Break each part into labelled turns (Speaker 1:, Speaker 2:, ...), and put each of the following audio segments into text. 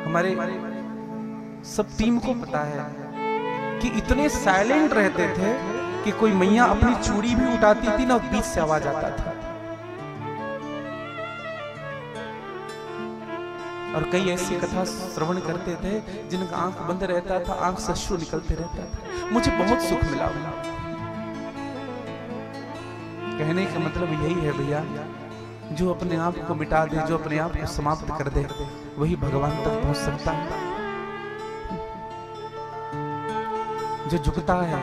Speaker 1: हमारे सब टीम को पता है कि इतने साइलेंट रहते थे कि कोई मैया अपनी चूड़ी भी उठाती थी ना, बीच से आवाज आता था। और कई ऐसी कथा श्रवण करते थे जिनका आंख बंद रहता था, आंख से अश्रु निकलते रहता था। मुझे बहुत सुख मिला। कहने का मतलब यही है भैया, जो अपने आप को मिटा दे, जो अपने आप को समाप्त कर दे, वही भगवान तक पहुंच सकता है। जो झुकता है,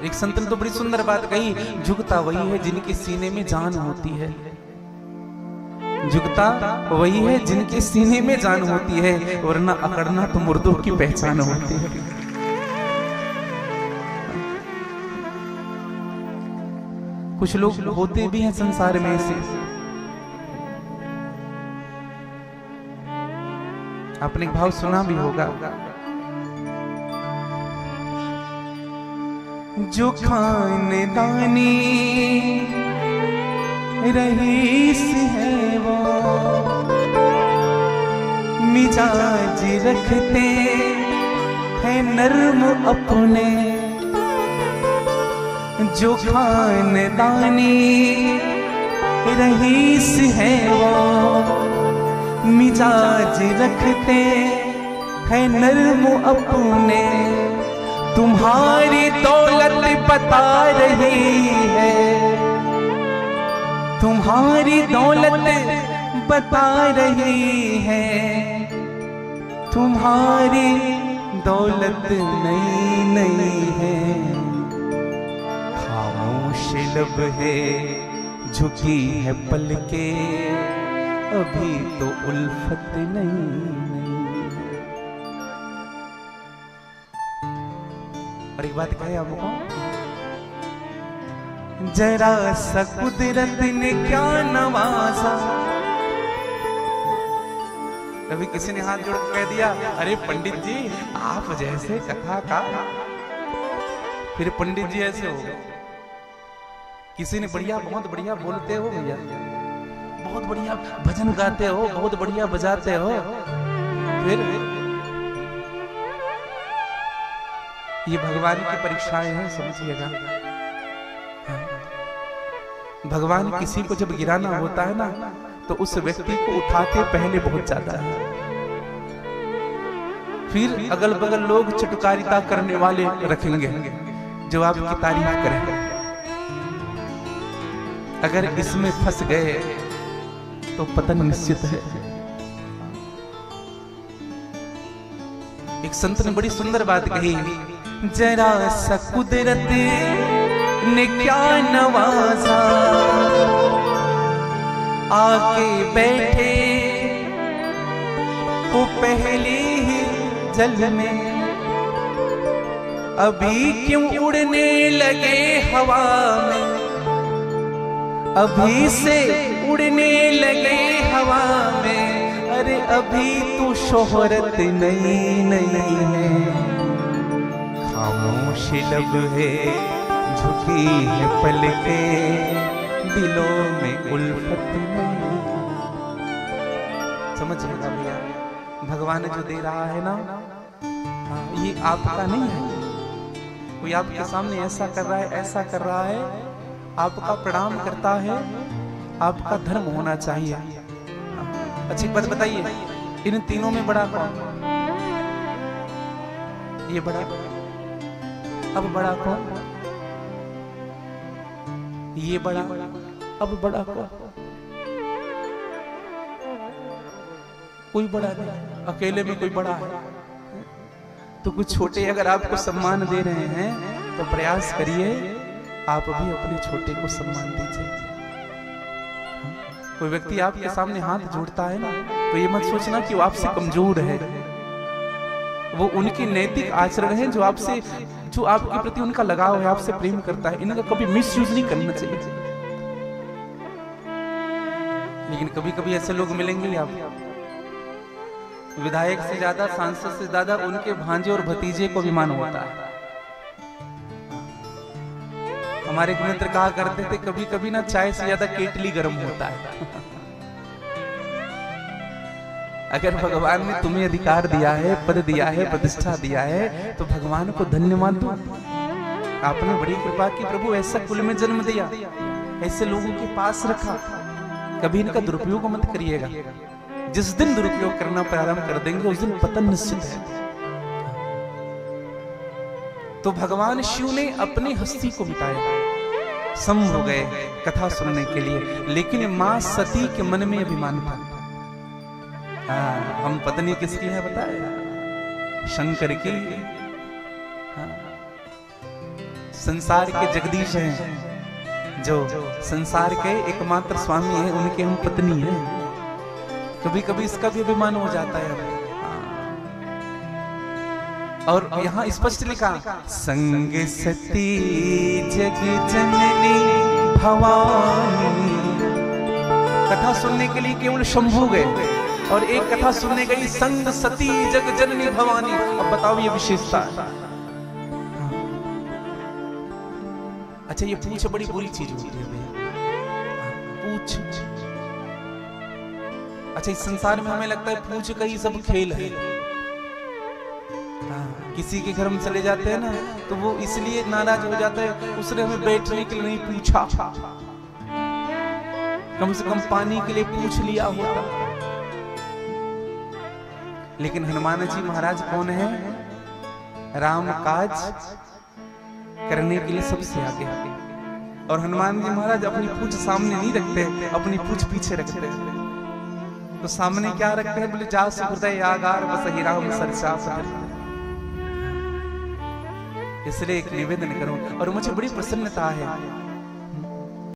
Speaker 1: एक संत ने तो बड़ी सुंदर बात कही, झुकता वही है जिनके सीने में जान होती है। झुकता वही है जिनके सीने में जान होती है, वरना अकड़ना तो मुर्दों की पहचान होती है। कुछ लोग होते भी हैं संसार में ऐसे। आपने एक भाव सुना भी होगा, जो खानदानी रईस है वो मिजाज रखते हैं नर्म अपने। जो खानदानी रईस है वो मिजाज रखते हैं नर्म अपने। तुम्हारी दौलत बता रही है, तुम्हारी दौलत बता रही है, तुम्हारी दौलत नई नई है। खामोश लब है, झुकी है पलके, अभी तो उल्फत नहीं। और एक बात कहे आपको, जरा सा कुदरत ने क्या नवाजा। कभी किसी ने हाथ जोड़ कह दिया, अरे पंडित जी आप जैसे कथा का, फिर पंडित जी ऐसे हो गए। किसी ने बढ़िया, बहुत बढ़िया बोलते हो भैया, बहुत बढ़िया भजन गाते हो, बहुत बढ़िया बजाते हो, फिर ये भगवान की परीक्षाएं हैं, समझिएगा। भगवान किसी को जब गिराना होता है ना, तो उस व्यक्ति को उठाते पहले बहुत ज्यादा है, फिर अगल बगल लोग चटुकारिता करने वाले रखेंगे जो आपकी तारीफ करेंगे। अगर इसमें फंस गए तो पतन निश्चित है। एक संत ने बड़ी सुंदर बात कही, जरा सा कुदरत ने क्या नवाजा, आके बैठे वो पहली ही जल में। अभी क्यों उड़ने लगे हवा में, अभी से उड़ने लगे हवा में। अरे अभी तो शोहरत नहीं नहीं है। खामोश लब है, झुकी है पलके, दिलों में उल्फत नहीं। समझिएगा भैया, भगवान जो दे रहा है ना, ये आपका नहीं है। कोई आपके सामने ऐसा कर रहा है, ऐसा कर रहा है, आपका प्रणाम करता है, आपका धर्म होना चाहिए। अच्छी बात बताइए, इन तीनों में बड़ा कौन? ये बड़ा, अब बड़ा कौन? ये बड़ा, अब बड़ा कौन? कोई बड़ा नहीं, अकेले में कोई बड़ा है तो कुछ छोटे अगर आपको सम्मान दे रहे हैं तो प्रयास करिए आप भी अपने छोटे को सम्मान दीजिए। कोई व्यक्ति आपके सामने हाथ जोड़ता है ना, तो ये मत सोचना कि वो आपसे कमजोर है। वो उनके नैतिक आचरण है जो आपसे, जो आपके प्रति उनका लगाव है, आपसे प्रेम करता है। इनका कभी मिसयूज नहीं करना चाहिए। लेकिन कभी कभी ऐसे लोग मिलेंगे, आप विधायक से ज्यादा, सांसद से ज्यादा उनके भांजे और भतीजे को अभिमान होता है। हमारे मित्र कहा करते थे, कभी कभी ना चाय से ज्यादा केटली गर्म होता है। अगर भगवान ने तुम्हें अधिकार दिया है, पद दिया है, प्रतिष्ठा दिया है, तो भगवान को धन्यवाद दो। आपने बड़ी कृपा की प्रभु, ऐसा कुल में जन्म दिया, ऐसे लोगों के पास रखा, कभी इनका दुरुपयोग मत करिएगा। जिस दिन दुरुपयोग करना प्रारंभ कर देंगे उस दिन पतन निश्चित है। तो भगवान शिव ने अपनी हस्ती को मिटाया, सम हो गए कथा सुनने के लिए, लेकिन मां सती के मन में अभिमान था। हम पत्नी किसकी है बताए? शंकर की। संसार के जगदीश हैं, जो संसार के एकमात्र स्वामी हैं, उनके हम पत्नी हैं। कभी कभी इसका भी अभिमान हो जाता है। और यहाँ स्पष्ट लिखा, संग सती जग जननी भवानी। कथा सुनने के लिए केवल शंभू गए और एक कथा सुनने गई संग सती जग जननी भवानी। अब बताओ ये विशेषता। अच्छा, ये पूछ बड़ी बुरी चीज होती है भैया, पूछ। अच्छा, इस संसार में हमें लगता है पूछ का ही सब खेल है। किसी के घर में चले जाते हैं ना, तो वो इसलिए नाराज हो जाता है, उसने हमें बैठने के लिए नहीं पूछा, कम से कम पानी के लिए पूछ लिया होता। लेकिन हनुमान जी महाराज कौन है? राम काज करने के लिए सबसे आगे। और हनुमान जी महाराज अपनी पूछ सामने नहीं रखते, अपनी पूछ पीछे रखते हैं। तो सामने क्या रखते हैं? बोले जासु हृदय आगार बसहि राम सरसा। इसलिए एक निवेदन करूं, और मुझे बड़ी प्रसन्नता है